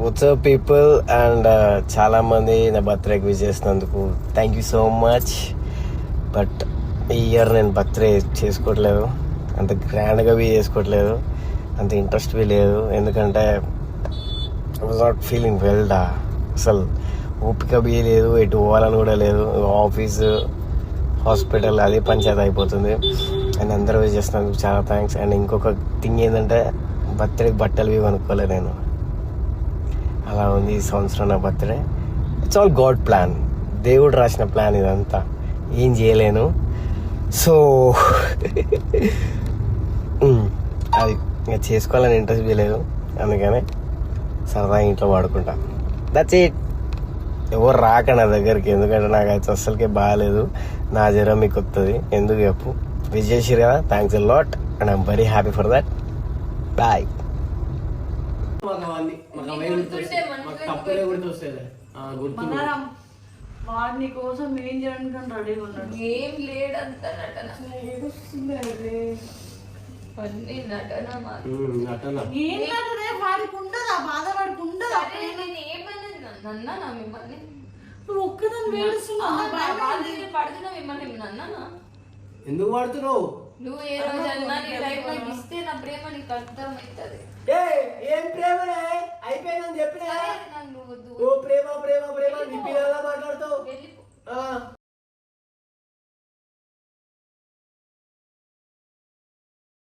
WhatsApp people and చాలామంది నా బర్త్డేకి విష్ చేసినందుకు thank you so much. But ఈ ఇయర్ నేను బర్త్డే చేసుకోవట్లేదు, అంత గ్రాండ్గా బీ చేసుకోవట్లేదు, అంత ఇంట్రెస్ట్ బీ లేదు. ఎందుకంటే ఐ వాజ్ నాట్ ఫీలింగ్ వెల్డా. అసలు ఓపిక బీ లేదు, ఎటు పోవాలని కూడా లేదు. ఆఫీసు, హాస్పిటల్ అదే పంచాయతీ అయిపోతుంది. అండ్ అందరూ విష్ చేసినందుకు చాలా థ్యాంక్స్. అండ్ ఇంకొక థింగ్ ఏంటంటే బర్త్డేకి బట్టలు బీ కొనుక్కోలేదు నేను. అలా ఉంది ఈ సంవత్సరం నా birthday. It's all God plan, దేవుడు రాసిన ప్లాన్ ఇదంతా, ఏం చేయలేను. సో అది ఇంకా చేసుకోవాలని ఇంట్రెస్ట్ లేదు, అందుకనే సరదాగా ఇంట్లో వాడుకుంటా. That's it. ఎవరు రాక నా దగ్గరికి, ఎందుకంటే నాకు అయితే అస్సలకే బాగాలేదు. నా జ్వరం మీకు వస్తుంది, ఎందుకు చెప్పు. విష్ చేసిరు కదా, thanks a lot and I'm very happy for that. Bye. వాడిని కోసం ఏం చేయడానికి రెడీగా ఉన్నాడు. ఏం లేడంత నటన, వాడికి ఉండదా బాధ, వాడికి ఉండదా? నన్నా మిమ్మల్ని నువ్వు ఒక్కదాన్ని పడుతున్నా మిమ్మల్ని నన్నా ఎందుకు పడుతున్నావు? నువ్వు ఏ రోజన్నా నీ లైఫ్ నాకు ఇస్తే నా ప్రేమ నీకు అర్థం అవుతుంది. ఏం ప్రేమనే అయిపోయిందని చెప్పినా. నువ్వు ప్రేమ ప్రేమ ప్రేమ నీ పిల్లలా మాట్లాడుతావు.